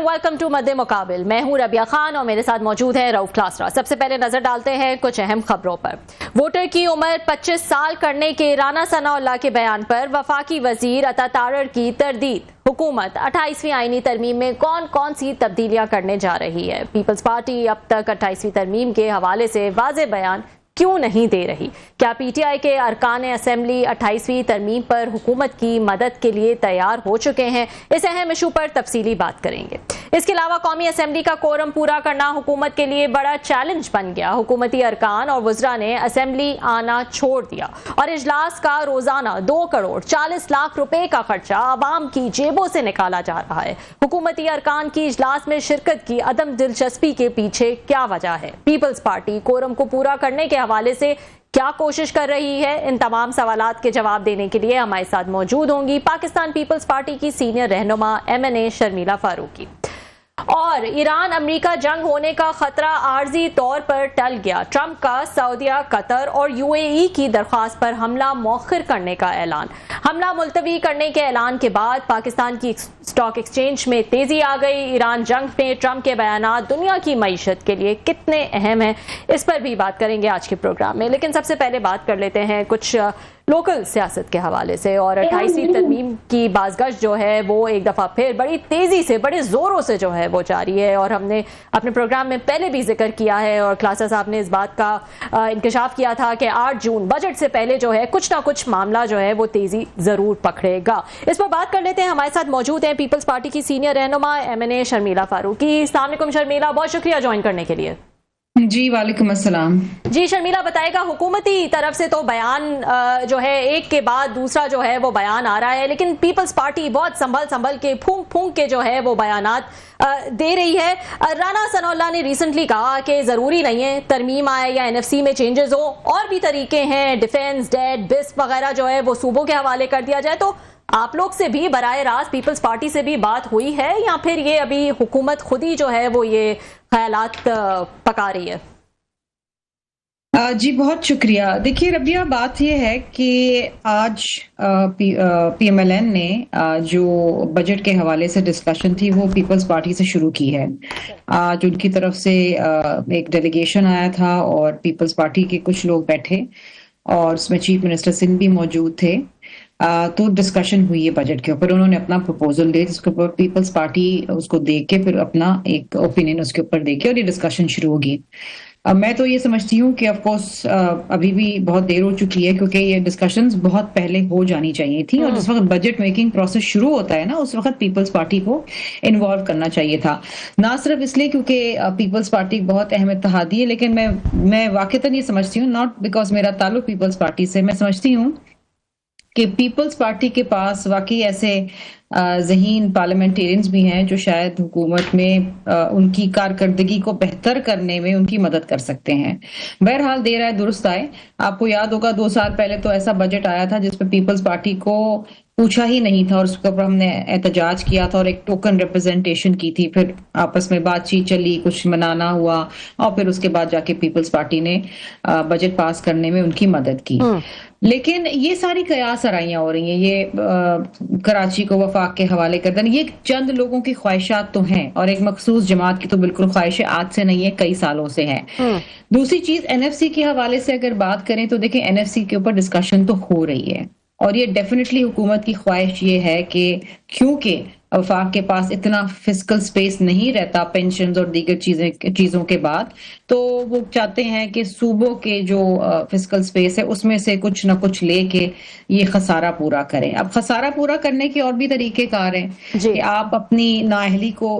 Welcome to मद्दे मुकाबिल। मैं हूं रबिया खान और मेरे साथ मौजूद है रऊफ क्लासरा। सबसे पहले नजर डालते हैं कुछ अहम खबरों पर। वोटर की उम्र 25 साल करने के राना सनाउल्लाह के बयान पर वफाकी वजीर अता तारड़ की तरदीद। हुकूमत 28वीं आईनी तरमीम में कौन कौन सी तब्दीलियां करने जा रही है? पीपल्स पार्टी अब तक 28वीं तरमीम के हवाले से वाज़ेह बयान क्यों नहीं दे रही? क्या पीटीआई के अरकान असेंबली 28वीं तरमीम पर हुकूमत की मदद के लिए तैयार हो चुके हैं? इस अहम इशू पर तफसीली बात करेंगे। इसके अलावा कौमी असेंबली का कोरम पूरा करना हुकूमत के लिए बड़ा चैलेंज बन गया। हुकूमती अरकान और वज़रा ने असेंबली आना छोड़ दिया और इजलास का रोजाना 2 करोड़ 40 लाख रुपए का खर्चा आवाम की जेबों से निकाला जा रहा है। हुकूमती अरकान की इजलास में शिरकत की अदम दिलचस्पी के पीछे क्या वजह है? पीपल्स पार्टी कोरम को पूरा करने के हवाले से क्या कोशिश कर रही है? इन तमाम सवालात के जवाब देने के लिए हमारे साथ मौजूद होंगी पाकिस्तान पीपल्स पार्टी की सीनियर रहनुमा MNA शर्मिला फारूकी। और ईरान अमेरिका जंग होने का खतरा आर्जी तौर पर टल गया। ट्रंप का सऊदिया, कतर और UAE की दरख्वास्त पर हमला मौखिर करने का ऐलान। हमला मुलतवी करने के ऐलान के बाद पाकिस्तान की स्टॉक एक्सचेंज में तेजी आ गई। ईरान जंग में ट्रंप के बयानात दुनिया की मईशत के लिए कितने अहम हैं, इस पर भी बात करेंगे आज के प्रोग्राम में। लेकिन सबसे पहले बात कर लेते हैं कुछ लोकल सियासत के हवाले से। और 28वीं तरमीम की बाज़गश्त जो है वो एक दफ़ा फिर बड़ी तेज़ी से, बड़े ज़ोरों से जो है वो जारी है। और हमने अपने प्रोग्राम में पहले भी जिक्र किया है और क्लासा साहब ने इस बात का इंकशाफ किया था कि 8 जून बजट से पहले जो है कुछ ना कुछ मामला जो है वो तेज़ी ज़रूर पकड़ेगा। इस पर बात कर लेते हैं। हमारे साथ मौजूद हैं पीपल्स पार्टी की सीनियर रहनुमा MNA शर्मिला फारूकी। अस्सलाम वालेकुम शर्मिला, बहुत शुक्रिया ज्वाइन करने के लिए। जी वालेकुम अस्सलाम। जी शर्मिला, बताएगा, हुकूमती तरफ से तो बयान जो है एक के बाद दूसरा जो है वो बयान आ रहा है, लेकिन पीपल्स पार्टी बहुत संभल के फूंक फूंक के जो है वो बयानात दे रही है। राना सनाउल्लाह ने रिसेंटली कहा कि जरूरी नहीं है तरमीम आए या NFC में चेंजेस हो, और भी तरीके हैं, डिफेंस, डेट, बिस्प वगैरह जो है वो सूबों के हवाले कर दिया जाए। तो आप लोग से भी बराए रास्त पीपल्स पार्टी से भी बात हुई है या फिर ये अभी हुकूमत खुद ही जो है वो ये ख्यालात पका रही है? जी बहुत शुक्रिया। देखिए रबिया, बात यह है कि आज PMLN ने जो बजट के हवाले से डिस्कशन थी वो पीपल्स पार्टी से शुरू की है। आज उनकी तरफ से एक डेलीगेशन आया था और पीपल्स पार्टी के कुछ लोग बैठे और उसमें चीफ मिनिस्टर सिंध भी मौजूद थे। तो डिस्कशन हुई है बजट के ऊपर। उन्होंने अपना प्रपोजल दिया जिसके ऊपर पीपल्स पार्टी उसको देख के फिर अपना एक ओपिनियन उसके ऊपर देके और ये डिस्कशन शुरू होगी। मैं तो ये समझती हूँ कि ऑफ कोर्स अभी भी बहुत देर हो चुकी है क्योंकि ये डिस्कशंस बहुत पहले हो जानी चाहिए थी और जिस वक्त बजट मेकिंग प्रोसेस शुरू होता है ना उस वक्त पीपल्स पार्टी को इन्वॉल्व करना चाहिए था। ना सिर्फ इसलिए क्योंकि पीपल्स पार्टी बहुत अहम इत्तेहादी है, लेकिन मैं वाकईतन ये समझती हूँ, नॉट बिकॉज मेरा ताल्लुक पीपल्स पार्टी से, मैं समझती हूँ कि पीपल्स पार्टी के पास वाकई ऐसे ज़हीन पार्लियामेंटेरियंस भी हैं जो शायद हुकूमत में उनकी कारकर्दगी को बेहतर करने में उनकी मदद कर सकते हैं। बहरहाल देर आए दुरुस्त आए। आपको याद होगा 2 साल पहले तो ऐसा बजट आया था जिसपे पीपल्स पार्टी को पूछा ही नहीं था और उसके ऊपर हमने एहतजाज किया था और एक टोकन रिप्रेजेंटेशन की थी। फिर आपस में बातचीत चली, कुछ मनाना हुआ और फिर उसके बाद जाके पीपल्स पार्टी ने बजट पास करने में उनकी मदद की। लेकिन ये सारी कयास आराइयां हो रही हैं, ये कराची को वफाक के हवाले कर देना, ये चंद लोगों की ख्वाहिशात तो हैं और एक मखसूस जमात की तो बिल्कुल ख्वाहिशें आज से नहीं है, कई सालों से है। दूसरी चीज NFC के हवाले से अगर बात करें तो देखिए NFC के ऊपर डिस्कशन तो हो रही है और ये डेफिनेटली हुकूमत की ख्वाहिश ये है कि क्योंकि वफाक के पास इतना फिस्कल स्पेस नहीं रहता पेंशन और दीगर चीजों के बाद, तो वो चाहते हैं कि सूबों के जो फिस्कल स्पेस है उसमें से कुछ ना कुछ लेके ये खसारा पूरा करें। अब खसारा पूरा करने के और भी तरीके कार हैं कि आप अपनी नाअहली को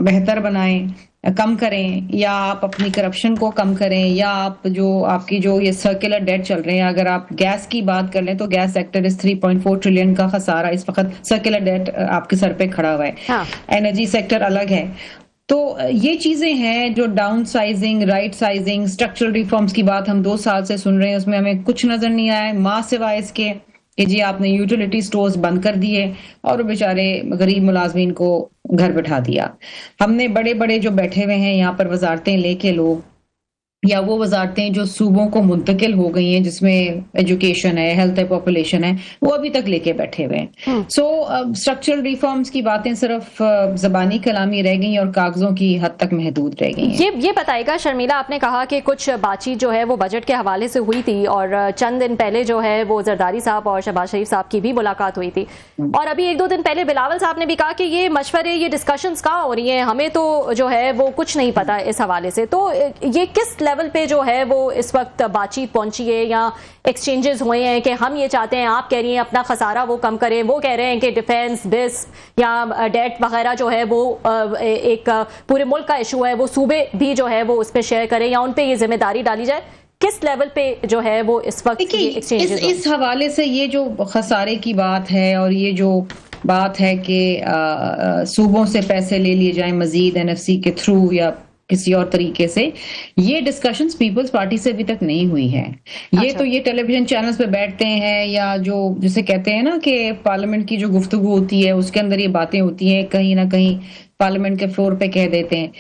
बेहतर बनाएं, कम करें, या आप अपनी करप्शन को कम करें, या आप जो आपकी जो ये सर्कुलर डेट चल रहे हैं, अगर आप गैस की बात कर लें तो गैस सेक्टर इस 3.4 ट्रिलियन का खसारा इस वक्त सर्कुलर डेट आपके सर पे खड़ा हुआ है। हाँ। एनर्जी सेक्टर अलग है। तो ये चीजें हैं जो down sizing, right sizing, structural reforms की बात हम 2 साल से सुन रहे हैं, उसमें हमें कुछ नजर नहीं आया मां सिवाय इसके कि जी आपने यूटिलिटी स्टोर्स बंद कर दिए और बेचारे गरीब मुलाजमीन को घर बैठा दिया। हमने बड़े बड़े जो बैठे हुए हैं यहाँ पर वजारतें लेके लोग, या वो वजारतें जो सूबों को मुंतकिल हो गई हैं, जिसमें एजुकेशन है, हेल्थ है, पॉपुलेशन है, वो अभी तक लेके बैठे हुए हैं। सो स्ट्रक्चरल रिफॉर्म्स की बातें सिर्फ ज़बानी कलामी रह गई और कागजों की हद तक महदूद रह गई हैं। ये बताएगा शर्मिला, आपने कहा कि कुछ बातचीत जो है वो बजट के हवाले से हुई थी और चंद दिन पहले जो है वो जरदारी साहब और शहबाज शरीफ साहब की भी मुलाकात हुई थी, और अभी 1-2 दिन पहले बिलावल साहब ने भी कहा कि ये मशवरे, ये डिस्कशंस कहाँ हो रही हैं, हमें तो जो है वो कुछ नहीं पता इस हवाले से। तो ये किस लेवल पे जो है वो इस वक्त बातचीत पहुंची है या एक्सचेंजेस हुए हैं कि हम ये चाहते हैं, आप कह रही हैं अपना खसारा वो कम करें, वो कह रहे हैं कि डिफेंस, बिस या डेट वगैरह जो है वो एक पूरे मुल्क का इशू है, वो सूबे भी जो है वो उस पर शेयर करें या उन पे ये जिम्मेदारी डाली जाए? किस लेवल पे जो है वो इस वक्त एक्सचेंजेस इस हवाले से ये जो खसारे की बात है और ये जो बात है कि सूबों से पैसे ले लिए जाएं मजीद एनएफसी के थ्रू या किसी और तरीके से, ये डिस्कशंस पीपल्स पार्टी से अभी तक नहीं हुई है। ये तो ये टेलीविजन चैनल्स पे बैठते हैं या जो जिसे कहते हैं ना कि पार्लियामेंट की जो गुफ्तगू होती है उसके अंदर ये बातें होती हैं, कहीं ना कहीं पार्लियामेंट के फ्लोर पे कह देते हैं।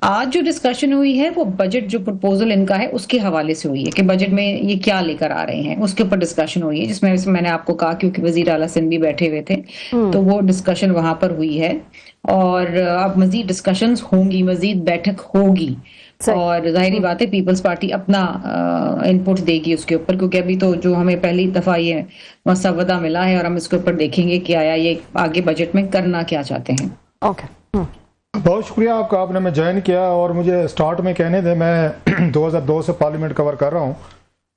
आज जो डिस्कशन हुई है वो बजट जो प्रपोजल इनका है उसके हवाले से हुई है कि बजट में ये क्या लेकर आ रहे हैं, उसके ऊपर डिस्कशन हुई है, जिसमें मैंने आपको कहा क्योंकि वजीर आला सिंध भी बैठे हुए थे तो वो डिस्कशन वहां पर हुई है और अब मजीद डिस्कशंस होंगी, मजीद बैठक होगी और जाहिर बात है पीपल्स पार्टी अपना इनपुट देगी उसके ऊपर, क्योंकि अभी तो जो हमें पहली दफा ये मसवदा मिला है और हम इसके ऊपर देखेंगे कि आया ये आगे बजट में करना क्या चाहते हैं। ओके, बहुत शुक्रिया आपका, आपने मैं ज्वाइन किया और मुझे स्टार्ट में कहने दे, मैं 2002 से पार्लियामेंट कवर कर रहा हूँ,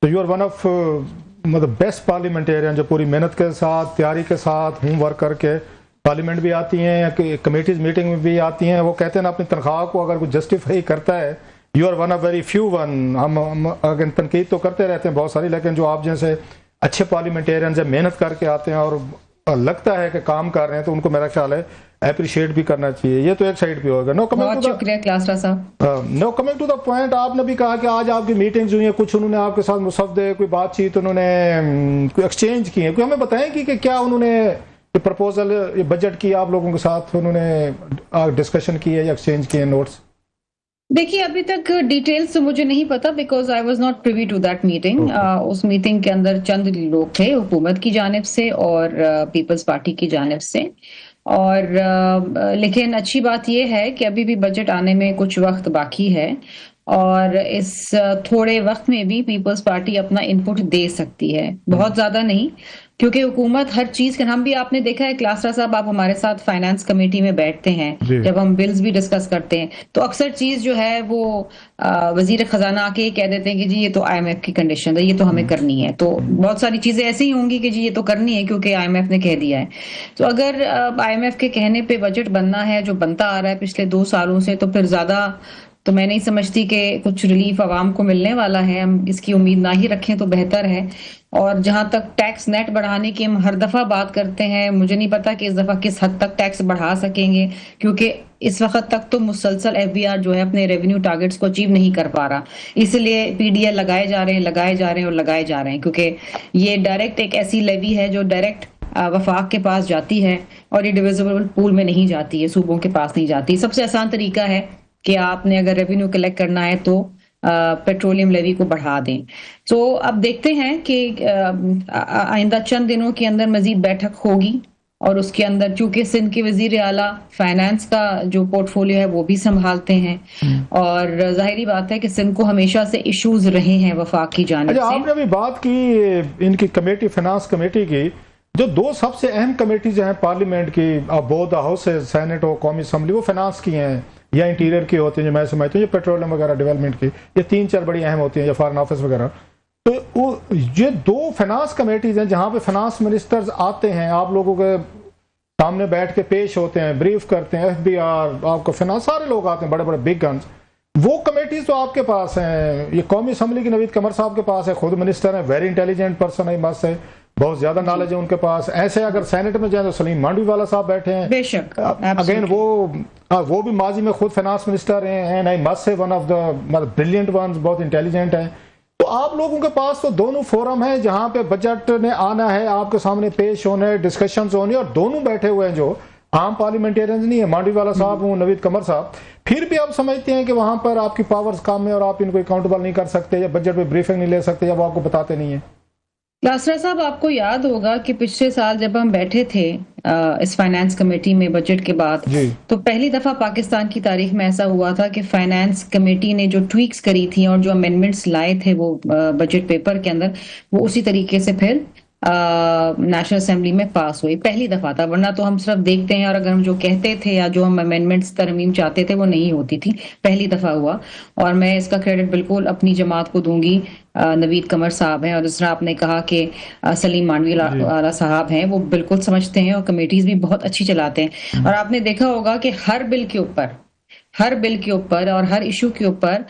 तो यू आर वन ऑफ मतलब बेस्ट पार्लियामेंटेरियन जो पूरी मेहनत के साथ, तैयारी के साथ, होमवर्क करके पार्लियामेंट भी आती हैं, कमेटीज मीटिंग में भी आती हैं। वो कहते हैं ना अपनी तनख्वाह को अगर कुछ जस्टिफाई करता है, you are one of very few one. हम अगर तनकीद तो करते रहते हैं बहुत सारी, लेकिन जो आप जैसे अच्छे पार्लियामेंटेरियन से मेहनत करके आते हैं और लगता है कि काम कर रहे हैं, तो उनको मेरा ख्याल है अप्रिशिएट भी करना चाहिए। ये तो एक साइड पे होगा। No coming to the point, आपने भी कहा कि आज आपकी मीटिंग्स हुई हैं, कुछ उन्होंने आपके साथ मुसवदे, कोई बातचीत उन्होंने कोई एक्सचेंज की है, कोई हमें बताएं कि क्या उन्होंने प्रपोजल ये बजट की आप लोगों के साथ उन्होंने डिस्कशन की है या एक्सचेंज किए नोट्स? देखिए अभी तक डिटेल्स तो मुझे नहीं पता because I was not privy to that meeting. उस मीटिंग के अंदर चंद लोग थे हुकूमत की जानिब से और पीपल्स पार्टी की जानिब से, और लेकिन अच्छी बात यह है कि अभी भी बजट आने में कुछ वक्त बाकी है और इस थोड़े वक्त में भी पीपल्स पार्टी अपना इनपुट दे सकती है, बहुत ज्यादा नहीं, क्योंकि हुकूमत हर चीज के, हम भी आपने देखा है क्लासरा साहब आप हमारे साथ फाइनेंस कमेटी में बैठते हैं, जब हम बिल्स भी डिस्कस करते हैं तो अक्सर चीज जो है वो वजीर खजाना आके कह देते हैं कि जी ये तो आईएमएफ की कंडीशन है, ये तो हमें करनी है। तो बहुत सारी चीजें ऐसी ही होंगी कि जी ये तो करनी है क्योंकि आईएमएफ ने कह दिया है। तो अगर आईएमएफ के कहने पे बजट बनना है जो बनता आ रहा है पिछले 2 सालों से, तो फिर ज्यादा तो मैं नहीं समझती कि कुछ रिलीफ आवाम को मिलने वाला है। हम इसकी उम्मीद ना ही रखें तो बेहतर है। और जहां तक टैक्स नेट बढ़ाने की हम हर दफा बात करते हैं, मुझे नहीं पता कि इस दफा किस हद तक टैक्स बढ़ा सकेंगे, क्योंकि इस वक्त तक तो मुसलसल एफबीआर जो है अपने रेवेन्यू टारगेट्स को अचीव नहीं कर पा रहा, इसलिए पीडीएल लगाए जा रहे हैं और लगाए जा रहे हैं, क्योंकि ये डायरेक्ट एक ऐसी लेवी है जो डायरेक्ट वफाक के पास जाती है और ये डिविजिबल पूल में नहीं जाती है, सूबों के पास नहीं जाती। सबसे आसान तरीका है कि आपने अगर रेवेन्यू कलेक्ट करना है तो पेट्रोलियम लेवी को बढ़ा दें। तो अब देखते हैं कि आइंदा चंद दिनों के अंदर मजीद बैठक होगी और उसके अंदर चूंकि सिंध के वजीर आला फाइनेंस का जो पोर्टफोलियो है वो भी संभालते हैं और जाहिर बात है कि सिंध को हमेशा से इश्यूज रहे हैं वफाक की जानिब से। आपने अभी बात की इनकी कमेटी, फाइनेंस कमेटी की, जो 2 सबसे अहम कमेटीज हैं पार्लियामेंट की, बोथ हाउस सेनेट और कौमी असम्बली, वो फाइनेंस की हैं या इंटीरियर की होती हैं, जो मैं समझता हूँ, ये पेट्रोलियम वगैरह डेवलपमेंट की, ये 3-4 बड़ी अहम होती हैं, या फॉरेन ऑफिस वगैरह। तो वो ये 2 फाइनेंस कमेटीज हैं जहाँ पे फाइनेंस मिनिस्टर्स आते हैं, आप लोगों के सामने बैठ के पेश होते हैं, ब्रीफ करते हैं, एफबीआर, आपको फाइनेंस, सारे लोग आते हैं, बड़े बड़े बिग गन्स। वो कमेटीज तो आपके पास हैं, ये कौमी असम्बली की नवीद कमर साहब के पास है, खुद मिनिस्टर है, वेरी इंटेलिजेंट पर्सन है, मस्त है, बहुत ज्यादा नॉलेज है उनके पास। ऐसे अगर सेनेट में जाए तो सलीम मांडवी वाला साहब बैठे हैं, बेशक अगेन वो भी माजी में खुद फाइनेंस मिनिस्टर हैं, and I must say one of the brilliant ones, बहुत इंटेलिजेंट है। तो आप लोगों के पास तो दोनों फोरम है जहां पे बजट ने आना है, आपके सामने पेश होने, डिस्कशंस होने, और दोनों बैठे हुए हैं जो आम पार्लियामेंटेरियंस नहीं है, मांडीवाला साहब हूँ, नवीद कमर साहब, फिर भी आप समझते हैं कि वहां पर आपकी पावर्स कम है और आप इनको अकाउंटेबल नहीं कर सकते, या बजट पे ब्रीफिंग नहीं ले सकते, या वो आपको बताते नहीं है? लासरा साहब, आपको याद होगा कि पिछले साल जब हम बैठे थे इस फाइनेंस कमेटी में बजट के बाद, तो पहली दफा पाकिस्तान की तारीख में ऐसा हुआ था कि फाइनेंस कमेटी ने जो ट्वीक्स करी थी और जो अमेंडमेंट्स लाए थे वो बजट पेपर के अंदर, वो उसी तरीके से फिर नेशनल असेंबली में पास हुई। पहली दफा था, वरना तो हम सिर्फ देखते हैं और अगर हम जो कहते थे या जो हम अमेंडमेंट्स तरमीम चाहते थे वो नहीं होती थी। पहली दफा हुआ और मैं इसका क्रेडिट बिल्कुल अपनी जमात को दूंगी। नवीद कमर साहब हैं और जिस तरह आपने कहा कि सलीम मांडवीवाला साहब हैं, वो बिल्कुल समझते हैं और कमेटीज भी बहुत अच्छी चलाते हैं। और आपने देखा होगा कि हर बिल के ऊपर और हर इशू के ऊपर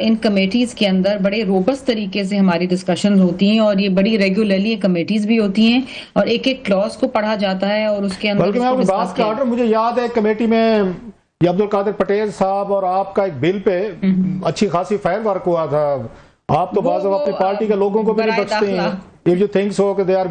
इन कमेटीज के अंदर बड़े रोबस्ट तरीके से हमारी डिस्कशन होती हैं और ये बड़ी रेगुलरली कमेटीज भी होती हैं और एक एक क्लॉज को पढ़ा जाता है और उसके अंदर बल्कि मैं आपकी बात का ऑर्डर, मुझे याद है कमेटी में ये अब्दुल कादिर पटेल साहब और आपका एक बिल पे अच्छी खासी फायर वर्क हुआ था। आप तो बाज़ अपनी पार्टी के लोगों को भी नहीं बख्शते हैं। इफ यू थिंक सो कि they are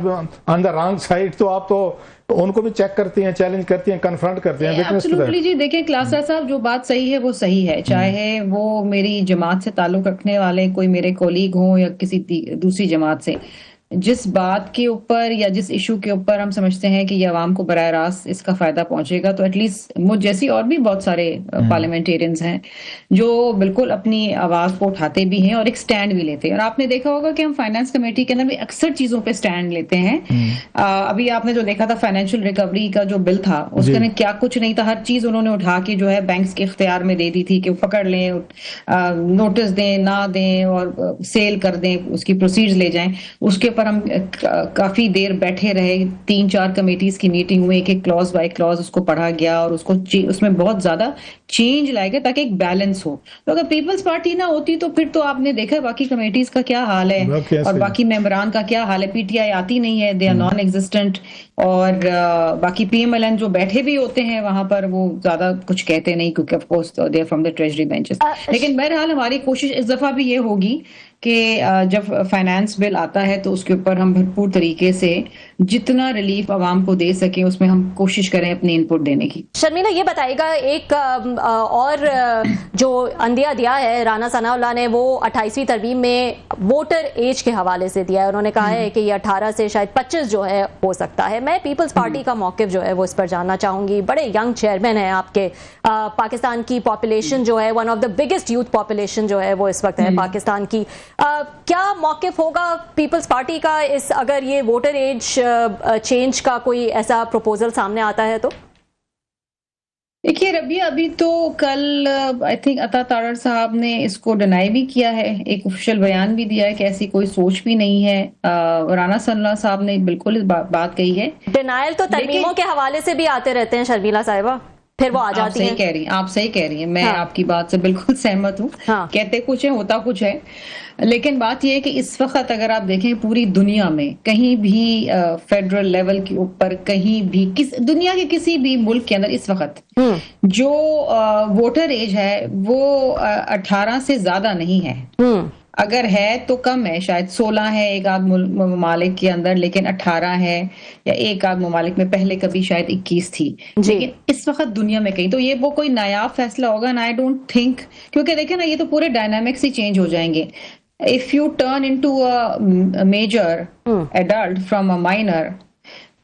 on the wrong side, तो आप तो उनको भी चेक करती हैं, चैलेंज करती हैं, कन्फ्रंट करते हैं। एब्सोल्युटली जी, देखिए क्लासा साहब, जो बात सही है वो सही है, चाहे वो मेरी जमात से ताल्लुक रखने वाले कोई मेरे कोलीग हों या किसी दूसरी जमात से। जिस बात के ऊपर या जिस इशू के ऊपर हम समझते हैं कि ये अवाम को बराह रास्त इसका फायदा पहुंचेगा, तो एटलीस्ट मुझ जैसी और भी बहुत सारे पार्लियामेंटेरियंस हैं जो बिल्कुल अपनी आवाज को उठाते भी हैं और एक स्टैंड भी लेते हैं। और आपने देखा होगा कि हम फाइनेंस कमेटी के अंदर भी अक्सर चीजों पे स्टैंड लेते हैं। अभी आपने जो देखा था फाइनेंशियल रिकवरी का जो बिल था, उसके अंदर क्या कुछ नहीं था, हर चीज उन्होंने उठा के जो है बैंक्स के इख्तियार में दे दी थी कि पकड़ लें, नोटिस दें ना दें और सेल कर दें, उसकी प्रोसीड्स ले जाएं। उसके ऊपर हम काफी देर बैठे रहे, 3-4 कमेटीज की मीटिंग हुई, एक एक क्लॉज बाय क्लॉज उसको पढ़ा गया और उसमें बहुत ज्यादा चेंज लाया गया ताकि एक बैलेंस हो। तो अगर पीपल्स पार्टी ना होती तो फिर तो आपने देखा बाकी कमेटीज का क्या हाल है और बाकी मेंबरान का क्या हाल है। पीटीआई आती नहीं है, दे आर नॉन एग्जिस्टेंट। और बाकी पीएमएलएन जो बैठे भी होते हैं वहां पर, वो ज्यादा कुछ कहते नहीं क्योंकि of course they are from the treasury benches. लेकिन बहरहाल हमारी कोशिश इस दफा भी ये होगी कि जब फाइनेंस बिल आता है तो उसके ऊपर हम भरपूर तरीके से जितना रिलीफ आवाम को दे सके उसमें हम कोशिश करें अपनी इनपुट देने की। शर्मिला, ये बताइएगा, एक और जो अंदिया दिया है राना सनाउल्लाह ने, वो 28वीं तरमीम में वोटर एज के हवाले से दिया है। उन्होंने कहा है कि ये 18 से शायद 25 जो है हो सकता है। मैं पीपल्स पार्टी का मौकिफ जो है वो इस पर जानना चाहूंगी। बड़े यंग चेयरमैन हैं आपके। पाकिस्तान की पॉपुलेशन जो है, one of the biggest youth population जो है वो इस वक्त है पाकिस्तान की। क्या मौकिफ होगा पीपल्स पार्टी का इस, अगर ये वोटर एज चेंज का कोई ऐसा प्रपोजल सामने आता है तो? देखिए रबिया, अभी तो कल आई थिंक अता तारड़ साहब ने इसको डिनाई भी किया है, एक ऑफिशियल बयान भी दिया है कि ऐसी कोई सोच भी नहीं है। राना सनाउल्लाह साहब ने बिल्कुल इस बात कही है। डिनाइल तो तरमीमों के हवाले से भी आते रहते हैं शर्मिला साहिबा, फिर वो आ जाती हैं। आप सही कह रही हैं, मैं आपकी बात से बिल्कुल सहमत हूँ। कहते कुछ है, होता कुछ है। लेकिन बात यह है कि इस वक्त अगर आप देखें पूरी दुनिया में कहीं भी फेडरल लेवल के ऊपर, कहीं भी दुनिया के किसी भी मुल्क के अंदर इस वक्त जो वोटर एज है वो 18 से ज्यादा नहीं है। अगर है तो कम है, शायद 16 है एक आध ममालिक के अंदर, लेकिन 18 है, या एक आध ममालिक में पहले कभी शायद 21 थी। लेकिन इस वक्त दुनिया में कहीं तो ये वो कोई नायाब फैसला होगा ना, आई डोंट थिंक। क्योंकि देखें ना, ये तो पूरे डायनामिक्स ही चेंज हो जाएंगे। If you turn into a major adult from a minor,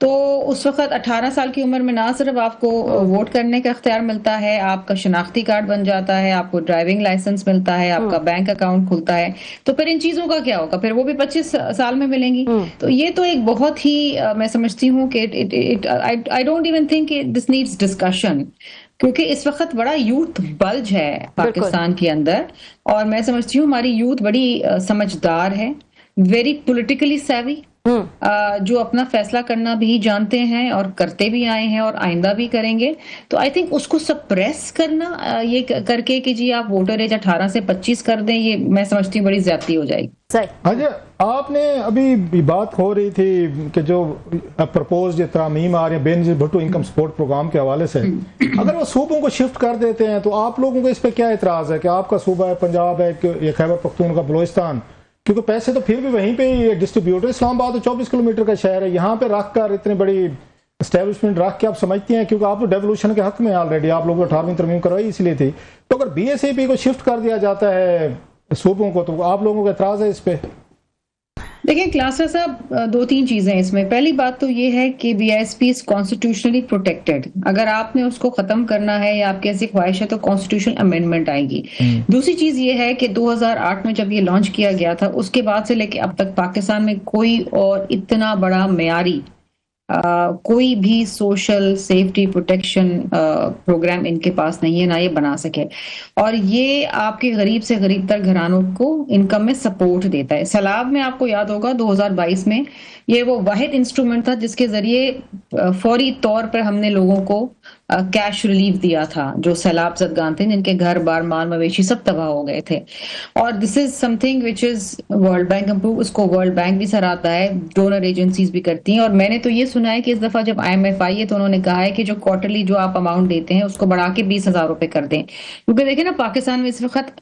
तो उस वक्त 18 साल की उम्र में ना सिर्फ आपको वोट करने का इख्तियार मिलता है, आपका शनाख्ती कार्ड बन जाता है, आपको ड्राइविंग लाइसेंस मिलता है, आपका बैंक अकाउंट खुलता है। तो फिर इन चीजों का क्या होगा? फिर वो भी 25 साल में मिलेंगी। तो ये तो एक बहुत ही मैं समझती हूँ कि I don't even think this needs discussion, क्योंकि इस वक्त बड़ा यूथ बल्ज है पाकिस्तान के अंदर। और मैं समझती हूँ हमारी यूथ बड़ी समझदार है, वेरी पॉलिटिकली सेवी, जो अपना फैसला करना भी जानते हैं और करते भी आए हैं और आइंदा भी करेंगे। तो आई थिंक उसको सप्रेस करना ये करके कि जी आप वोटर एज 18 से 25 कर दें, ये मैं समझती हूँ बड़ी ज्यादती हो जाएगी। अच्छा, आपने अभी बात हो रही थी कि जो प्रपोज तरामीम आ रही है Benazir Bhutto income support programme के हवाले से, अगर वो सूबों को शिफ्ट कर देते हैं तो आप लोगों को इस पे क्या एतराज है कि आपका सूबा है पंजाब है, खैबर पख्तूनख्वा, बलोचिस्तान, क्योंकि पैसे तो फिर भी वहीं पे ही डिस्ट्रीब्यूट है। इस्लामाबाद तो 24 किलोमीटर का शहर है, यहाँ पे रख कर इतनी बड़ी एस्टेब्लिशमेंट रख के आप समझते हैं, क्योंकि आप तो डेवोल्यूशन के हक में ऑलरेडी, आप लोगों को 18वीं तरमीम करवाई इसलिए थी, तो अगर BSAP को शिफ्ट कर दिया जाता है सूबों को, तो आप लोगों का एतराज है इस पे? देखिए क्लासर साहब, दो तीन चीजें इसमें। पहली बात तो ये है कि BISP इज कॉन्स्टिट्यूशनली प्रोटेक्टेड। अगर आपने उसको खत्म करना है या आपकी ऐसी ख्वाहिश है तो कॉन्स्टिट्यूशन अमेंडमेंट आएगी। दूसरी चीज ये है कि 2008 में जब ये लॉन्च किया गया था, उसके बाद से लेके अब तक पाकिस्तान में कोई और इतना बड़ा मेयारी कोई भी सोशल सेफ्टी प्रोटेक्शन प्रोग्राम इनके पास नहीं है, ना ये बना सके। और ये आपके गरीब से गरीब तर घरानों को इनकम में सपोर्ट देता है। सैलाब में आपको याद होगा 2022 में ये वो वाहिद इंस्ट्रूमेंट था जिसके जरिए फौरी तौर पर हमने लोगों को कैश रिलीफ दिया था, जो सैलाब ज़दगान थे जिनके घर बार माल मवेशी सब तबाह हो गए थे। और this is something which is world bank approve, उसको वर्ल्ड बैंक भी सराहता है, डोनर एजेंसीज भी करती हैं। और मैंने तो ये सुना है कि इस दफा जब IMF आई है तो उन्होंने कहा है कि जो क्वार्टरली जो आप अमाउंट देते हैं उसको बढ़ा के 20,000 रुपए कर दें, क्योंकि देखिए ना पाकिस्तान में इस वक्त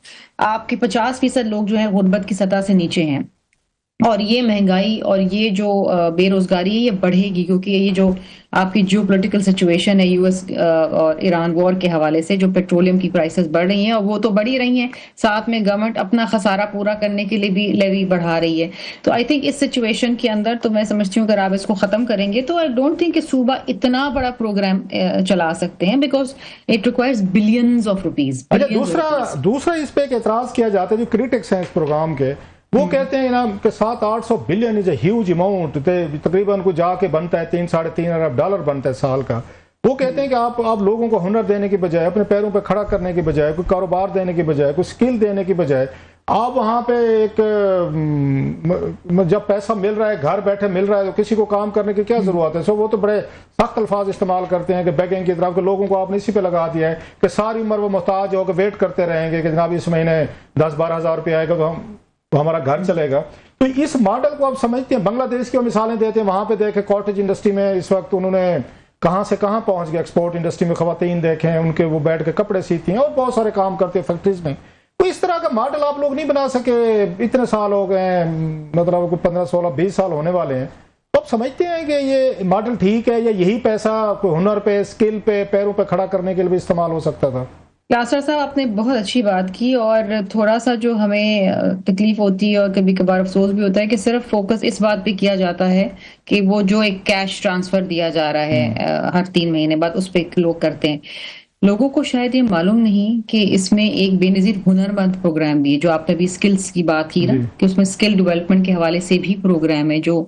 आपके 50% लोग जो है गुर्बत की सतह से नीचे हैं, और ये महंगाई और ये जो बेरोजगारी है ये बढ़ेगी, क्योंकि ये जो आपकी जियो पोलिटिकल सिचुएशन है US और ईरान वॉर के हवाले से, जो पेट्रोलियम की प्राइसेस बढ़ रही हैं और वो तो बढ़ी रही हैं, साथ में गवर्नमेंट अपना खसारा पूरा करने के लिए भी लेवी बढ़ा रही है। तो आई थिंक इस सिचुएशन के अंदर तो मैं समझती हूँ अगर आप इसको खत्म करेंगे तो आई डोंट थिंक कि सूबा इतना बड़ा प्रोग्राम चला सकते हैं, because it requires billions of rupees. दूसरा इस पे एक एतराज किया जाता है जो क्रिटिक्स हैं इस प्रोग्राम के, वो कहते हैं ना कि 700-800 billion is a huge amount, तकरीबन को जाके बनता है 3-3.5 अरब डॉलर बनता है साल का। वो कहते हैं कि आप लोगों को हुनर देने की बजाय, अपने पैरों पे खड़ा करने की बजाय, कोई कारोबार देने की बजाय, कोई स्किल देने की बजाय, आप वहां पे एक जब पैसा मिल रहा है, घर बैठे मिल रहा है, तो किसी को काम करने की क्या जरूरत है? सो वो तो बड़े सख्त अल्फाज इस्तेमाल करते हैं कि बेगिंग की तरफ, के लोगों को आपने इसी पे लगा दिया है कि सारी उम्र वो मोहताज होकर वेट करते रहेंगे कि जनाब इस महीने 10-12 हज़ार रुपये आएगा तो हमारा घर चलेगा। तो इस मॉडल को आप समझते हैं, बांग्लादेश की मिसालें देते हैं, वहां पे देखे कॉटेज इंडस्ट्री में इस वक्त उन्होंने कहां से कहां पहुंच गया, एक्सपोर्ट इंडस्ट्री में खवातीन देखें, उनके वो बैठ के कपड़े सीती हैं और बहुत सारे काम करते हैं फैक्ट्रीज में। तो इस तरह का मॉडल आप लोग नहीं बना सके, इतने साल हो गए, मतलब 15, 16, 20 साल होने वाले हैं, तो आप समझते हैं कि ये मॉडल ठीक है या यही पैसा हुनर पे, स्किल पे, पैरों पे खड़ा करने के लिए भी इस्तेमाल हो सकता था? यासर साहब आपने बहुत अच्छी बात की, और थोड़ा सा जो हमें तकलीफ होती है और कभी कभार अफसोस भी होता है कि सिर्फ फोकस इस बात पे किया जाता है कि वो जो एक कैश ट्रांसफर दिया जा रहा है हर 3 महीने बाद, उस पर लोग करते हैं। लोगों को शायद ये मालूम नहीं कि इसमें एक बेनजीर हुनरमंद प्रोग्राम भी है, जो आपने अभी स्किल्स की बात की ना, कि उसमें स्किल डेवलपमेंट के हवाले से भी प्रोग्राम है, जो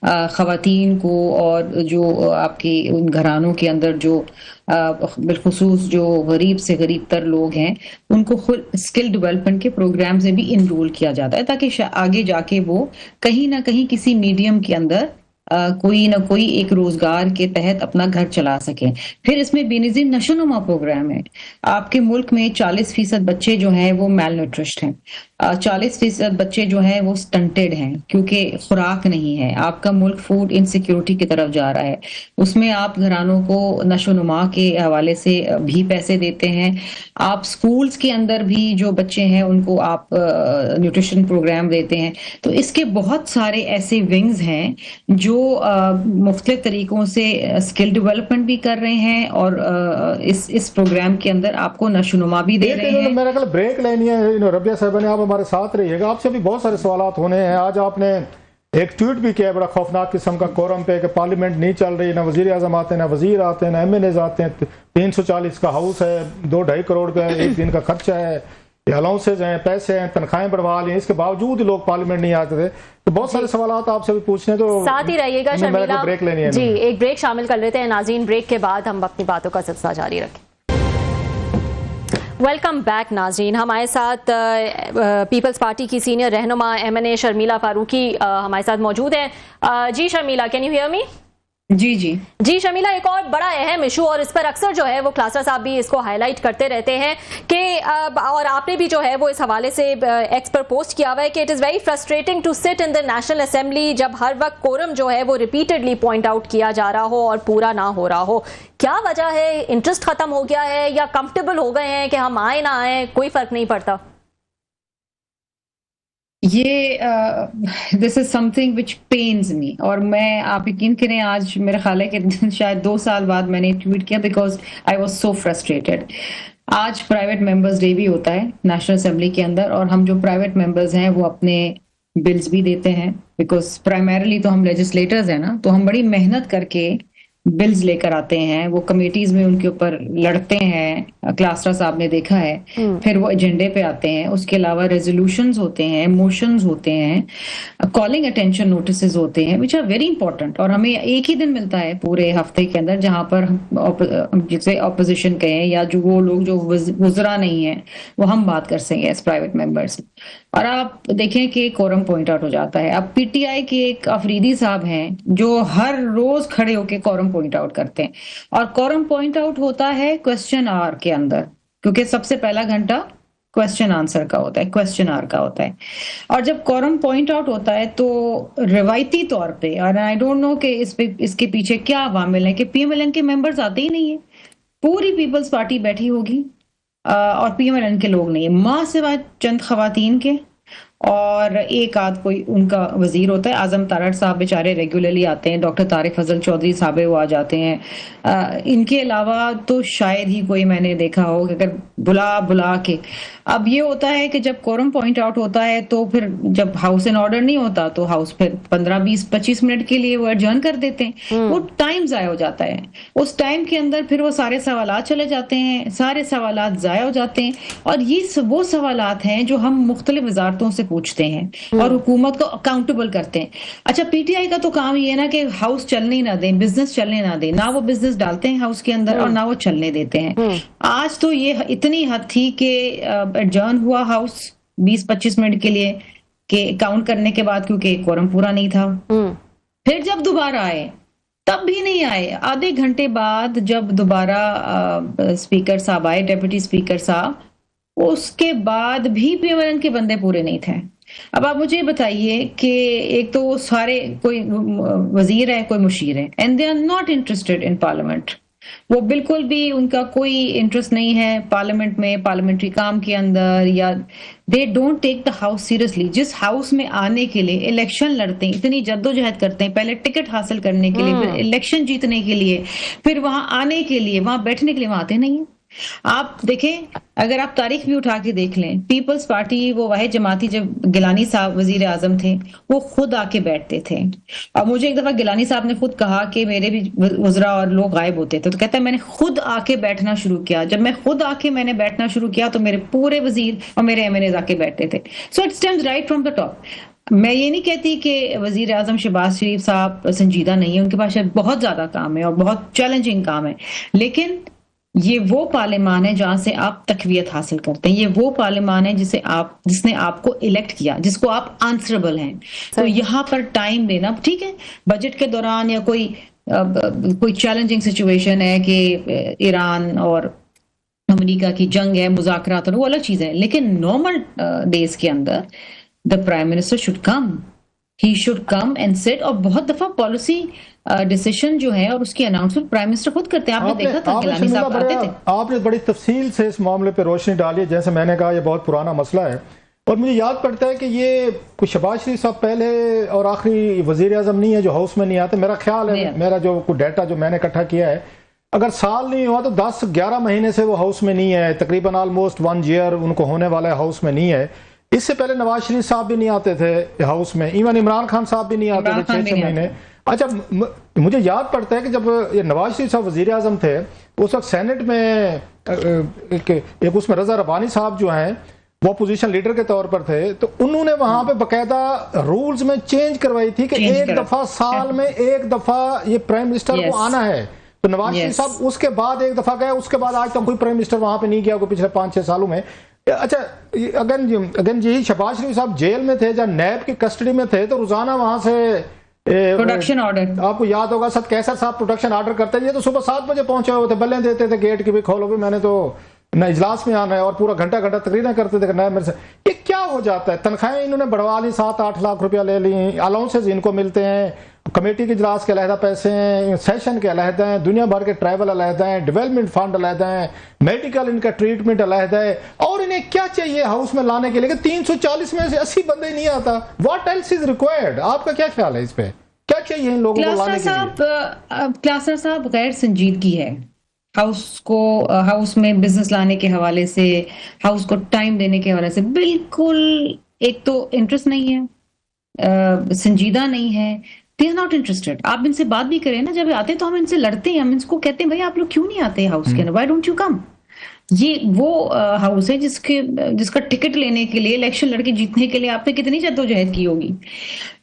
खवातीन को और जो आपके उन घरानों के अंदर जो बिलखुसूस जो गरीब से गरीब तर लोग हैं, उनको खुद स्किल डेवलपमेंट के प्रोग्राम से भी इनरोल किया जाता है, ताकि आगे जाके वो कहीं ना कहीं किसी मीडियम के अंदर कोई ना कोई एक रोजगार के तहत अपना घर चला सके। फिर इसमें बेनजीर नशोनुमा प्रोग्राम है। आपके मुल्क में 40% बच्चे जो हैं वो मेल न्यूट्रिश्ड हैं, 40% बच्चे जो हैं वो स्टंटेड हैं क्योंकि खुराक नहीं है। आपका मुल्क फूड इनसिक्योरिटी की तरफ जा रहा है। उसमें आप घरानों को नशोनुमा के हवाले से भी पैसे देते हैं। आप स्कूल्स के अंदर भी जो बच्चे हैं उनको आप न्यूट्रिशन प्रोग्राम देते हैं। तो इसके बहुत सारे ऐसे विंग्स हैं जो मुख्तलिफ तरीकों से स्किल डेवलपमेंट भी कर रहे हैं और इस प्रोग्राम के अंदर आपको नशोनुमा भी दे रहे हैं। मेरा ख्याल ब्रेक लेनी है रबिया साहब ने, आप हमारे साथ रहिएगा, आपसे भी बहुत सारे सवाल होने हैं। आज आपने एक ट्वीट भी किया बड़ा खौफनाक किस्म का कोरम पे कि पार्लियामेंट नहीं चल रही, ना वजीर आजम आते हैं, ना वजीर आते हैं, ना MNAs आते हैं, 340 का हाउस है, 2-2.5 करोड़ का एक दिन का खर्चा है, अलाउंसेज हैं, पैसे हैं, तनख्वाहें बढ़वा ली, इसके बावजूद लोग पार्लियामेंट नहीं आते थे। तो बहुत सारे सवाल आपसे भी पूछने, तो साथ ही रहिएगा शर्मिला। ब्रेक लेनी है जी, एक ब्रेक शामिल कर लेते हैं नाज़रीन, ब्रेक के बाद हम अपनी बातों का सिलसिला जारी रखें। वेलकम बैक नाज़रीन, हमारे साथ पीपल्स पार्टी की सीनियर रहनुमा MNA शर्मिला फारूकी हमारे साथ मौजूद है। जी Sharmila, can you hear me? जी शर्मिला, एक और बड़ा अहम इशू, और इस पर अक्सर जो है वो क्लासर साहब भी इसको हाईलाइट करते रहते हैं कि और आपने भी जो है वो इस हवाले से एक्स पर पोस्ट किया हुआ है कि it is very frustrating to sit in the national assembly जब हर वक्त कोरम जो है वो रिपीटेडली पॉइंट आउट किया जा रहा हो और पूरा ना हो रहा हो। क्या वजह है? इंटरेस्ट खत्म हो गया है या कंफर्टेबल हो गए हैं कि हम आए ना आए कोई फर्क नहीं पड़ता? ये this is something which pens मी, और मैं, आप यकीन करें, आज मेरा ख्याल है कि शायद 2 साल बाद मैंने ट्वीट किया because I was so frustrated. आज प्राइवेट मेंबर्स डे भी होता है नेशनल असेंबली के अंदर, और हम जो प्राइवेट मेंबर्स हैं वो अपने बिल्स भी देते हैं, बिकॉज प्राइमरीली तो हम लेजिस्लेटर्स हैं ना, तो हम बड़ी मेहनत करके बिल्स लेकर आते हैं, वो कमेटीज में उनके ऊपर लड़ते हैं, क्लास्ट्रा साहब ने देखा है, फिर वो एजेंडे पे आते हैं। उसके अलावा रेजोल्यूशंस होते हैं, मोशंस होते हैं, कॉलिंग अटेंशन नोटिसेस होते हैं, विच आर वेरी इंपॉर्टेंट। और हमें एक ही दिन मिलता है पूरे हफ्ते के अंदर जहां पर हम जिसे ऑपोजिशन कहें या जो वो लोग जो गुजरा नहीं है वो हम बात कर सकें एज प्राइवेट मेंबर्स। और आप देखें कि कोरम पॉइंट आउट हो जाता है। अब पीटीआई के एक अफरीदी साहब हैं जो हर रोज खड़े होकर कोरम पॉइंट आउट करते हैं, और कोरम पॉइंट आउट होता है क्वेश्चन आवर के अंदर, क्योंकि सबसे पहला घंटा क्वेश्चन आंसर का होता है, क्वेश्चन आवर का होता है। और जब कोरम पॉइंट आउट होता है तो रिवायती तौर पे, और आई डोंट नो कि इसके पीछे क्या अवामिल है, कि पीएमएलएन के मेंबर्स आते ही नहीं है, पूरी पीपल्स पार्टी बैठी होगी और पीएमएलएन के लोग नहीं है, मां सिवाय चंद खवातीन के, और एक आध कोई उनका वजीर होता है। आजम तारड़ साहब बेचारे रेगुलरली आते हैं, डॉक्टर तारिक फजल चौधरी साहब वो आ जाते हैं। इनके अलावा तो शायद ही कोई मैंने देखा हो कि अगर बुला के। अब ये होता है कि जब कोरम पॉइंट आउट होता है तो फिर जब हाउस इन ऑर्डर नहीं होता तो हाउस फिर 15-20-25 मिनट के लिए वो एडजर्न कर देते हैं, वो टाइम जाया हो जाता है। उस टाइम के अंदर फिर वो सारे सवालात चले जाते हैं, सारे सवालात जाया हो जाते हैं, और ये वो सवालात हैं जो हम मुख्तलिफ वजारतों से पूछते हैं और हुकूमत को अकाउंटेबल करते हैं। अच्छा, पीटीआई का तो काम ये है ना कि हाउस चलने ही ना दें, बिजनेस चलने ना दें, ना वो बिजनेस डालते हैं हाउस के अंदर और ना वो चलने देते हैं। आज तो ये इतनी हद थी कि एडजर्न हुआ हाउस 20-25 मिनट के लिए के काउंट करने के बाद, क्योंकि कोरम पूरा नहीं था। फिर जब दोबारा आए तब भी नहीं आए। आधे घंटे बाद जब दोबारा स्पीकर साहब आए, डेप्यूटी स्पीकर साहब, उसके बाद भी पीएमएलएन के बंदे पूरे नहीं थे। अब आप मुझे बताइए कि एक तो वो सारे कोई वजीर है, कोई मुशीर है, and they are not interested in parliament. वो बिल्कुल भी, उनका कोई इंटरेस्ट नहीं है पार्लियामेंट में, पार्लियामेंट्री काम के अंदर, या they don't take the house seriously. जिस हाउस में आने के लिए इलेक्शन लड़ते हैं, इतनी जद्दोजहद करते हैं, पहले टिकट हासिल करने के लिए, फिर इलेक्शन जीतने के लिए, फिर वहां आने के लिए, वहां बैठने के लिए, वहां आते नहीं है। आप देखें, अगर आप तारीख भी उठा के देख लें, पीपल्स पार्टी वो वाहिद जमाती, जब गिलानी साहब वजीर आजम थे, वो खुद आके बैठते थे। और मुझे एक दफा गिलानी साहब ने खुद कहा कि मेरे भी वज़रा और लोग गायब होते थे, तो कहता है मैंने खुद आके बैठना शुरू किया। जब मैं खुद आके मैंने बैठना शुरू किया तो मेरे पूरे वजीर और मेरे एमएनएज आके बैठते थे। So it stems right from the top. मैं ये नहीं कहती कि वजीर आजम शहबाज शरीफ साहब संजीदा नहीं है, उनके पास शायद बहुत ज्यादा काम है और बहुत चैलेंजिंग काम है, लेकिन ये वो पार्लियामान है जहां से आप तकवीयत हासिल करते हैं। ये वो पार्लियामान है जिसने आपको इलेक्ट किया, जिसको आप आंसरेबल हैं। तो यहाँ पर टाइम देना ठीक है। बजट के दौरान या कोई चैलेंजिंग सिचुएशन है कि ईरान और अमेरिका की जंग है, मुज़ाकरात, वो अलग चीज है, लेकिन नॉर्मल डेज के अंदर the prime minister should come, he should come and sit. और बहुत दफा पॉलिसी डिसीजन जो है और उसकी अनाउंसमेंट प्राइम मिनिस्टर खुद करते हैं। आपने देखा था गिलानी साहब आते थे। आपने बड़ी तफसील से इस मामले पे रोशनी डाली है। जैसे मैंने कहा, ये बहुत पुराना मसला है, और मुझे याद पड़ता है कि ये कुछ शहबाज शरीफ साहब पहले और आखिरी वजीर आजम नहीं है जो हाउस में नहीं आते। मेरा ख्याल है, मेरा जो कुछ डाटा जो मैंने इकट्ठा किया है, अगर साल नहीं हुआ तो 10-11 महीने से वो हाउस में नहीं है, तकरीबन ऑलमोस्ट 1 ईयर उनको होने वाला है हाउस में नहीं है। इससे पहले नवाज शरीफ साहब भी नहीं आते थे हाउस में, इवन इमरान खान साहब भी नहीं आते थे 6-6 महीने। अच्छा, मुझे याद पड़ता है कि जब ये नवाज शरीफ साहब वजीर आजम थे, उस वक्त सेनेट में एक उसमें रजा रब्बानी साहब जो हैं वो अपोजिशन लीडर के तौर पर थे, तो उन्होंने वहां पे बकायदा रूल्स में चेंज करवाई थी कि एक दफा साल में एक दफा ये प्राइम मिनिस्टर को आना है। तो नवाज शरीफ साहब उसके बाद एक दफा गए, उसके बाद आज तक कोई प्राइम मिनिस्टर वहां पे नहीं गया, कोई पिछले 5-6 सालों में। अच्छा, अगेन यही शहबाज शरीफ साहब जेल में थे, जब नैब की कस्टडी में थे, तो रोजाना वहां से प्रोडक्शन ऑर्डर, आपको याद होगा, सद कैसर साहब प्रोडक्शन ऑर्डर करते, ये तो सुबह 7 बजे पहुंचे हुए थे, बल्ले देते थे गेट की भी खोलो भी। मैंने तो न इजलास में आना है और पूरा घंटा घंटा तकरीरें करते थे नया मेरे से। ये क्या हो जाता है? तनख्वाहें इन्होंने बढ़वा ली, 7-8 लाख रुपया ले ली, अलाउंसेज इनको मिलते हैं, कमेटी के इजलास के अलहदा पैसे हैं, सेशन के अलहदा हैं, दुनिया भर के ट्रैवल अलहदा हैं, डेवलपमेंट फंड अलहदा हैं, मेडिकल इनका ट्रीटमेंट अलहदा है, और इन्हें क्या चाहिए हाउस में लाने के लिए? 340 में से 80 बंदे नहीं आता। What else is required? आपका क्या ख्याल है इस पे? क्या चाहिए इन लोगों को लाने के लिए? क्लासर साहब गैर संजीदगी है हाउस में बिजनेस लाने के हवाले से, हाउस को टाइम देने के हवाले से। बिल्कुल, एक तो इंटरेस्ट नहीं है, संजीदा नहीं है, दे आर नॉट इंटरेस्टेड। आप इनसे बात भी करें ना, जब आते तो हम इनसे लड़ते हैं, हम इनको कहते हैं भाई आप लोग क्यों नहीं आते हाउस के अंदर, व्हाई डोंट यू कम। ये वो हाउस है जिसका टिकट लेने के लिए, इलेक्शन लड़के जीतने के लिए आपने कितनी जद्दोजहद की होगी,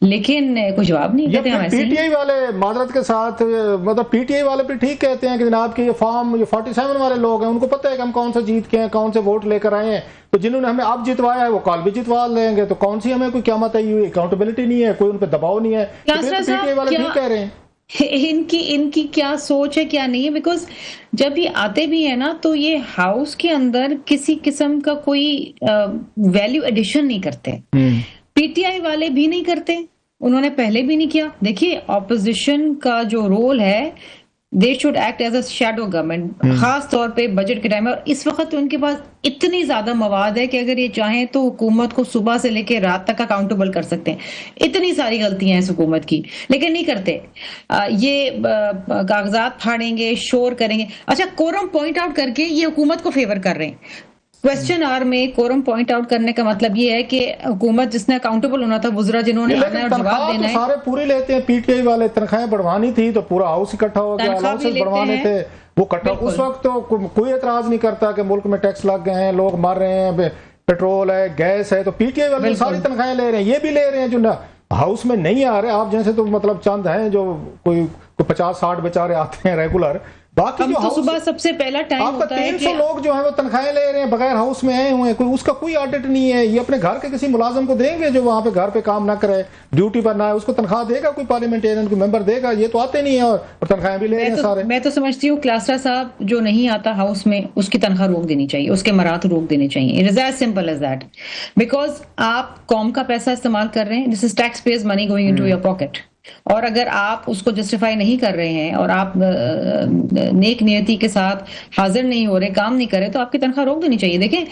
लेकिन कोई जवाब नहीं देते। हम ऐसे पीटीआई वाले माजरत के साथ, मतलब पीटीआई वाले भी ठीक कहते हैं कि जनाब के ये फॉर्म, ये 47 वाले लोग हैं, उनको पता है कि हम कौन सा जीत के हैं, कौन से वोट लेकर आए हैं, तो जिन्होंने हमें अब जितवाया है वो कल भी जितवा लेंगे, तो कौन सी हमें कोई क़यामत आई हुई, अकाउंटेबिलिटी नहीं है, कोई उन पर दबाव नहीं है। पीटीआई वाले ठीक कह रहे हैं। इनकी क्या सोच है क्या नहीं है, बिकॉज जब ये आते भी है ना तो ये हाउस के अंदर किसी किस्म का कोई वैल्यू एडिशन नहीं करते। पीटीआई वाले भी नहीं करते, उन्होंने पहले भी नहीं किया। देखिए, ऑपोजिशन का जो रोल है, they should act as a shadow government, खास तौर पे बजट के टाइम में। और इस वक्त तो उनके पास इतनी ज्यादा मवाद है कि अगर ये चाहें तो हुकूमत को सुबह से लेकर रात तक अकाउंटेबल कर सकते हैं। इतनी सारी गलतियां हैं इस हुकूमत की, लेकिन नहीं करते। ये कागजात फाड़ेंगे, शोर करेंगे। अच्छा, कोरम पॉइंट आउट करके ये हुकूमत को फेवर कर रहे हैं। क्वेश्चन आवर में कोरम पॉइंट आउट करने का मतलब ये है कि हुकूमत जिसने अकाउंटेबल होना था, वुज़रा जिन्होंने आना है और जवाब देना है, सारे पूरे लेते हैं। पीटीआई वाले तनख्वाहें बढ़वानी थी तो पूरा हाउस इकट्ठा हो गया, अलाउंसेस बढ़वाने थे वो इकट्ठा। उस वक्त तो कोई एतराज नहीं करता कि मुल्क में टैक्स लग गए हैं, लोग मर रहे हैं, पेट्रोल है, गैस है, तो पीटीआई वाले सारी तनख्वाहें ले रहे हैं। ये भी ले रहे हैं जो ना हाउस में नहीं आ रहे। आप जैसे तो मतलब चंद हैं जो कोई 50-60 बेचारे आते हैं रेगुलर, बाकी जो तो सुबह सबसे पहला टाइम होता है 300 लोग जो है वो तनख्वाहें ले रहे हैं, बगैर हाउस में आए हुए हैं, कोई उसका कोई ऑडिट नहीं है। ये अपने घर के किसी मुलाजिम को देंगे जो वहां पे घर पे काम ना करे, ड्यूटी पर ना है, उसको तनख्वाह देगा कोई पार्लियामेंटेरियन, कोई मेंबर देगा? ये तो आते नहीं है और तनख्वाहें भी ले रहे हैं सारे। मैं तो समझती हूँ क्लासरा साहब जो नहीं आता हाउस में, उसकी तनख्वाह रोक देनी चाहिए, उसके मरात रोक देने चाहिए। It is as simple as that, because आप कौम का पैसा इस्तेमाल कर रहे हैं, this is tax payers money going into your pocket. और अगर आप उसको जस्टिफाई नहीं कर रहे हैं और आप नेक नियति के साथ हाजिर नहीं हो रहे, काम नहीं कर रहे, तो आपकी तनख्वाह रोक देनी चाहिए। देखें,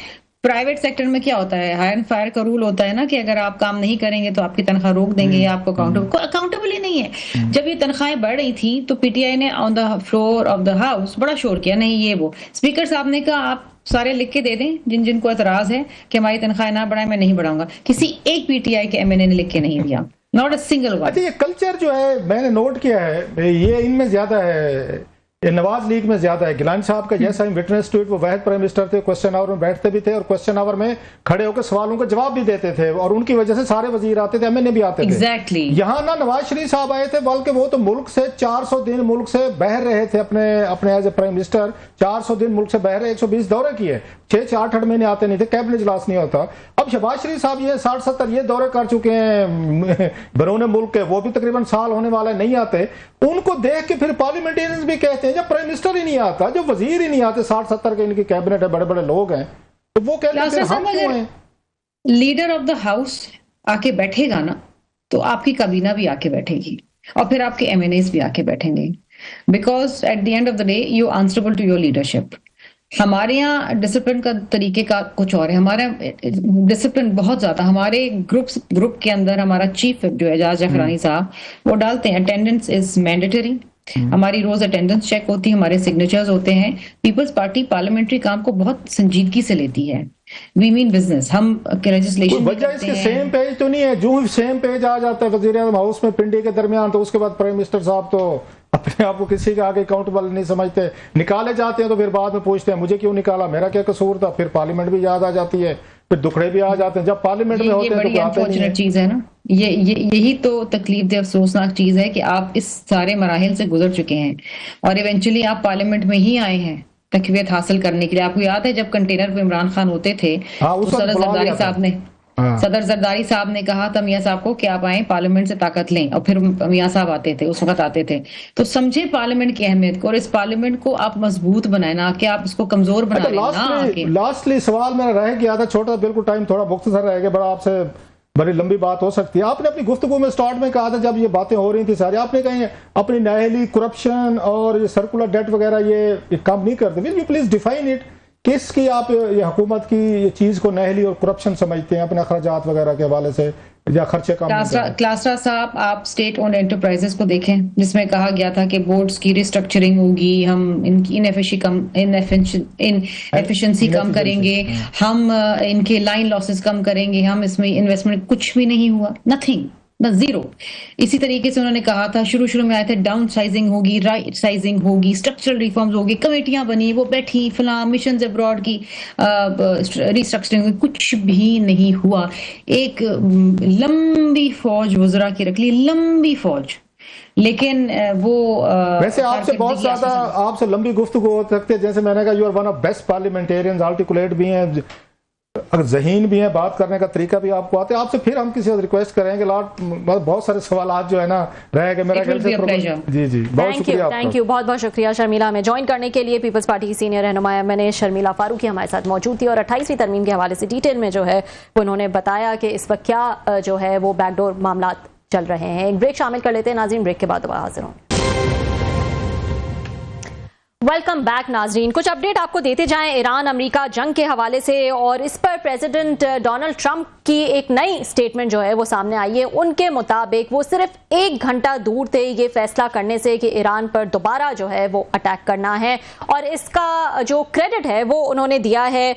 प्राइवेट सेक्टर में क्या होता है, हायर एंड फायर का रूल होता है ना कि अगर आप काम नहीं करेंगे तो आपकी तनख्वाह रोक देंगे या आपको अकाउंटेबल ही नहीं है। जब ये तनख्वाहें बढ़ रही थी तो पीटीआई ने on the floor of the house बड़ा शोर किया, नहीं ये वो। स्पीकर साहब ने कहा आप सारे लिख के दे दें जिन जिनको एतराज है कि हमारी तनख्वाहें ना बढ़ाएं, मैं नहीं बढ़ाऊंगा। किसी एक पीटीआई के एमएनए ने लिख के नहीं दिया, नॉट अ सिंगल वन। अच्छा, ये कल्चर जो है मैंने नोट किया है, ये इनमें ज्यादा है, ये नवाज लीग में ज्यादा है। गिलानी साहब का जैसा विटनेस टू इट, वो वाहिद प्राइम मिनिस्टर थे, क्वेश्चन आवर में बैठते भी थे और क्वेश्चन आवर में खड़े होकर सवालों का जवाब भी देते थे, और उनकी वजह से सारे वजीर आते थे, एमएनए भी आते थे। एग्जैक्टली। यहाँ ना नवाज शरीफ साहब आए थे, बल्कि वो तो मुल्क से 400 दिन मुल्क से बह रहे थे, अपने एज ए प्राइम मिनिस्टर 400 दिन मुल्क से बह रहे, 120 दौरे किए, 6-8 महीने आते नहीं थे, कैबिनेट इजलास नहीं होता। अब शहबाज शरीफ साहब ये 60-70 ये दौरे कर चुके हैं बैरून मुल्क के, वो भी तकरीबन साल होने वाला है, नहीं आते। उनको देख के फिर पार्लियामेंटेरियंस भी कहते हैं जब प्राइम मिनिस्टर ही नहीं आता, जब वजीर ही नहीं आते, 60-70 के इनकी कैबिनेट है, बड़े बड़े लोग हैं, तो वो कहते हैं हम क्यों हैं? लीडर ऑफ द हाउस आके बैठेगा ना तो आपकी काबीना भी आके बैठेगी और फिर आपके एमएनएस भी आके बैठेंगे, because at the end of the day you answerable to your leadership. हमारे यहाँ डिसिप्लिन का तरीके का कुछ और है, हमारा डिसिप्लिन बहुत ज्यादा। हमारे ग्रुप के अंदर हमारा चीफ जो है एजाज जफरानी साहब, वो डालते हैं अटेंडेंस इज मैंडेटरी। हमारी रोज अटेंडेंस चेक होती है, हमारे सिग्नेचर्स होते हैं। पीपल्स पार्टी पार्लियामेंट्री काम को बहुत संजीदगी से लेती है। वी मीन बिजनेस, हम लेजिस्लेशन वजह इसके सेम पेज तो नहीं है, जो सेम पेज आ जाता है वजीर आज़म हाउस में पिंडी के दरमियान, तो उसके बाद प्राइम मिनिस्टर साहब तो अपने आप को किसी के आगे अकाउंटेबल नहीं समझते, निकाले जाते हैं तो फिर बाद में पूछते हैं मुझे क्यों निकाला, मेरा क्या कसूर था। फिर पार्लियामेंट भी याद आ जाती है, फिर दुखड़े भी आ जाते हैं जब पार्लियामेंट में होते हैं तो अनफॉर्चुनेट चीज है ना, यही तो तकलीफ दे अफसोसनाक चीज है कि आप इस सारे मराहिल से गुजर चुके हैं और इवेंचुअली आप पार्लियामेंट में ही आए हैं तकवीत हासिल करने के लिए। आपको याद है जब कंटेनर पे इमरान खान होते थे, तो सरदारी साहब ने हाँ। सदर जरदारी साहब ने कहा था मियां साहब को कि आप आए पार्लियामेंट से ताकत लें, और फिर मियां साहब आते थे, उस वक्त आते थे। तो समझे पार्लियामेंट की अहमियत को, और इस पार्लियामेंट को आप मजबूत बनाए, ना कि आप इसको कमजोर बना रहे हैं। लास्टली सवाल मेरा रह गया था, छोटा बिल्कुल टाइम थोड़ा मुख्तसर रह गया, बड़ा आपसे बड़ी लंबी बात हो सकती है। आपने अपनी गुफ्तगू में स्टार्ट में कहा था, जब ये बातें हो रही थी सारी, आपने कहीं अपनी नाअहली, करप्शन और ये सर्कुलर डेट वगैरह ये काम नहीं करते। Will you please define it, किसकी आप ये हुकूमत की ये चीज को नाअहली और करप्शन समझते हैं अपने अखराजात वगैरह के हवाले से, या खर्चे कम? क्लासरा साहब, आप स्टेट ओन एंटरप्राइजेस को देखें, जिसमें कहा गया था कि बोर्ड्स की रिस्ट्रक्चरिंग होगी, हम इनकी इनएफिशिएंसी कम करेंगे, हम इनके लाइन लॉसेस कम करेंगे, हम इसमें इन्वेस्टमेंट, कुछ भी नहीं हुआ, नथिंग, जीरो। इसी तरीके से उन्होंने कहा था, शुरू में आए थे डाउन साइजिंग होगी, राइट साइजिंग होगी, स्ट्रक्चरल रिफॉर्म्स होगी, कमेटियां बनी, वो बैठी, फला मिशन अब्रॉड की रिस्ट्रक्चरिंग हुई, कुछ भी नहीं हुआ। एक लंबी फौज वज़रा की रख ली, लंबी फौज, लेकिन वो वैसे आपसे बहुत ज्यादा आपसे लंबी गुफ्तगू हो सकती है। जैसे मैंने कहा, you are one of best parliamentarians, articulate भी हैं, अगर जहीन भी है, बात करने का तरीका भी आपको आता है। आपसे फिर हम किसी रिक्वेस्ट करेंगे, बहुत सारे सवाल आज जो है ना रह गए मेरा ख्याल से। जी बहुत शुक्रिया, थैंक यू, बहुत बहुत शुक्रिया शर्मिला में ज्वाइन करने के लिए। पीपल्स पार्टी की सीनियर रहनुमा मैंने शर्मिला फारूकी हमारे साथ मौजूद थी और 28वीं तरमीम के हवाले से डिटेल में जो है वो उन्होंने बताया कि इस वक्त क्या जो है वो बैकडोर मामला चल रहे हैं। एक ब्रेक शामिल कर लेते हैं नाज़रीन, ब्रेक के बाद दोबारा हाजिर होंगे। वेलकम बैक नाजरीन, कुछ अपडेट आपको देते जाएं ईरान अमेरिका जंग के हवाले से, और इस पर प्रेसिडेंट डोनाल्ड ट्रंप की एक नई स्टेटमेंट जो है वो सामने आई है। उनके मुताबिक वो सिर्फ 1 घंटा दूर थे ये फैसला करने से कि ईरान पर दोबारा जो है वो अटैक करना है, और इसका जो क्रेडिट है वो उन्होंने दिया है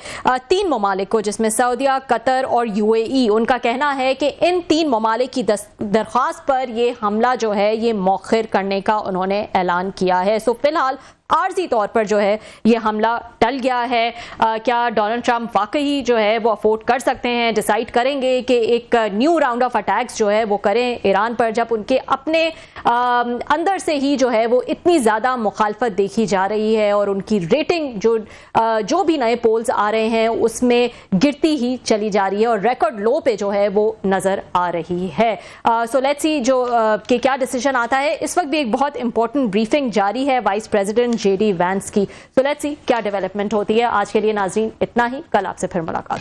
3 ममालिक को, जिसमें सऊदीया, कतर और UAE। उनका कहना है कि इन 3 ममालिक की दरख्वास्त पर ये हमला जो है ये मौखिर करने का उन्होंने ऐलान किया है। सो फिलहाल आर्जी तौर पर जो है ये हमला टल गया है। क्या डोनाल्ड ट्रंप वाकई जो है वो अफोर्ड कर सकते हैं, डिसाइड करेंगे कि एक न्यू राउंड ऑफ अटैक्स जो है वो करें ईरान पर, जब उनके अपने अंदर से ही जो है वो इतनी ज़्यादा मुखालफत देखी जा रही है और उनकी रेटिंग जो भी नए पोल्स आ रहे हैं उसमें गिरती ही चली जा रही है और रिकॉर्ड लो पे जो है वो नज़र आ रही है। सो लेट्स सी जो कि क्या डिसीजन आता है। इस वक्त भी एक बहुत इंपॉर्टेंट ब्रीफिंग जारी है वाइस प्रेसिडेंट JD वैंस की। सो लेट्स सी क्या डेवलपमेंट होती है। आज के लिए नाजरीन इतना ही, कल आपसे फिर मुलाकात।